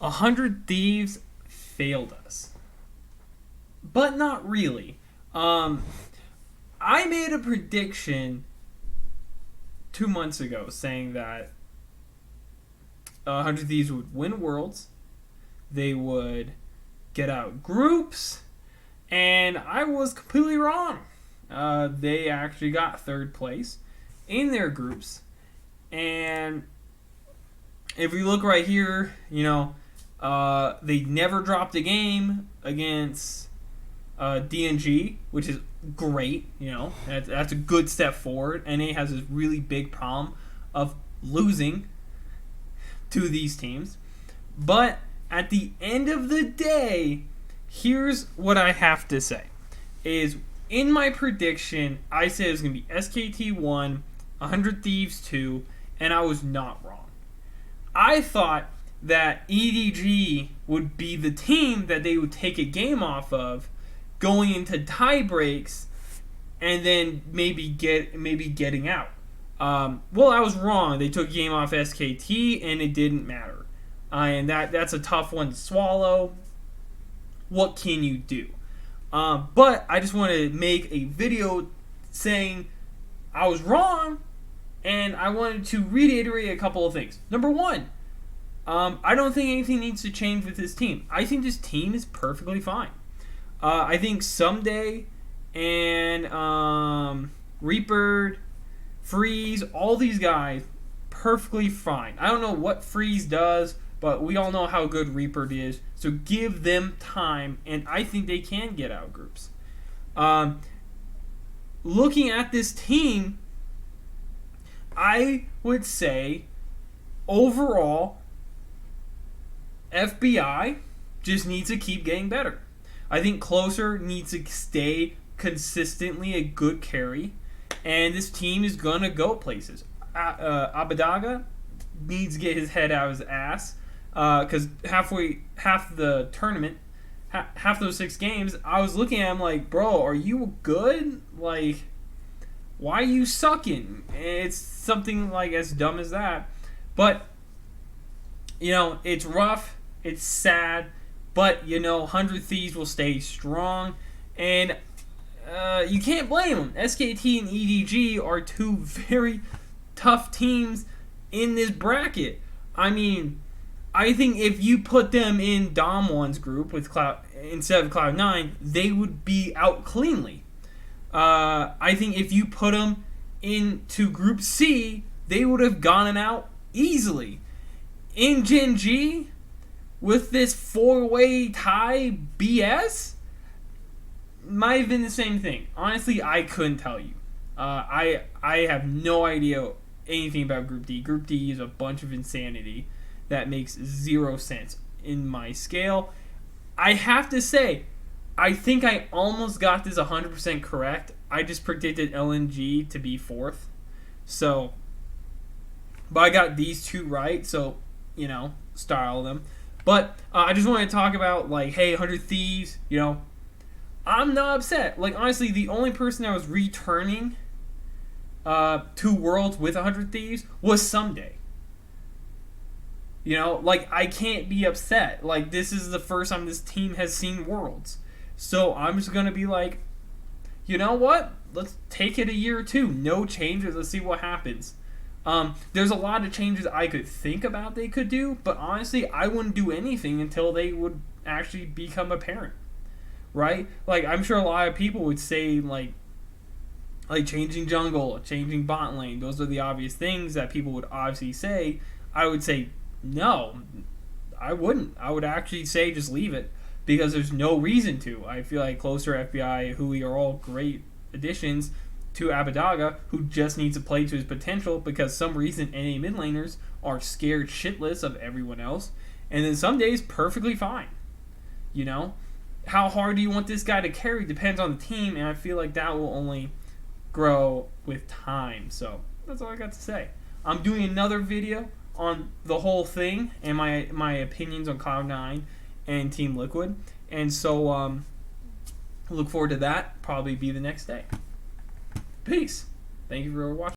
100 Thieves failed us, but not really. I made a prediction 2 months ago saying that 100 Thieves would win Worlds, they would get out groups, and I was completely wrong. They actually got third place in their groups, and if we look right here, they never dropped a game against DNG, which is great. That's a good step forward. NA has this really big problem of losing to these teams. But at the end of the day, here's what I have to say. Is in my prediction, I said it was going to be SKT 1, 100 Thieves 2, and I was not wrong. I thought that EDG would be the team that they would take a game off of going into tie breaks and then maybe getting out. Well, I was wrong. They took a game off SKT and it didn't matter. And that's a tough one to swallow. What can you do? But I just want to make a video saying I was wrong, and I wanted to reiterate a couple of things. Number one, I don't think anything needs to change with this team. I think this team is perfectly fine. I think Someday and Reaper, Freeze, all these guys, perfectly fine. I don't know what Freeze does, but we all know how good Reaper is. So give them time, and I think they can get out groups. Looking at this team, I would say overall, FBI just needs to keep getting better. I think Closer needs to stay consistently a good carry, and this team is going to go places. Abbedagga needs to get his head out of his ass, because half the tournament, half those 6 games, I was looking at him like, bro, are you good? Like, why are you sucking? It's something like as dumb as that. But, it's rough, it's sad, but, 100 Thieves will stay strong, and you can't blame them. SKT and EDG are 2 very tough teams in this bracket. I mean, I think if you put them in Dom1's group with instead of Cloud9, they would be out cleanly. I think if you put them into Group C, they would have gotten out easily. In Gen G, with this 4-way tie BS, might have been the same thing. Honestly, I couldn't tell you. I have no idea anything about Group D. Group D is a bunch of insanity that makes 0 sense in my scale. I have to say, I think I almost got this 100% correct. I just predicted LNG to be 4th. So, but I got these 2 right, so, style them. But I just want to talk about, hey, 100 Thieves, I'm not upset. Honestly, the only person that was returning 2 Worlds with 100 Thieves was Someday. I can't be upset. This is the first time this team has seen Worlds. So I'm just going to be like, you know what? Let's take it a year or 2. No changes. Let's see what happens. There's a lot of changes I could think about they could do, but honestly, I wouldn't do anything until they would actually become apparent. Right? I'm sure a lot of people would say, changing jungle, changing bot lane. Those are the obvious things that people would obviously say. I would say, no, I wouldn't. I would actually say just leave it, because there's no reason to. I feel like Closer, FBI, Hui are all great additions to Abbedagga, who just needs to play to his potential, because some reason NA mid laners are scared shitless of everyone else, and then some days perfectly fine. How hard do you want this guy to carry depends on the team, and I feel like that will only grow with time. So that's all I got to say. I'm doing another video on the whole thing and my opinions on Cloud9 and Team Liquid, and so look forward to that. Probably be the next day. Peace. Thank you for watching.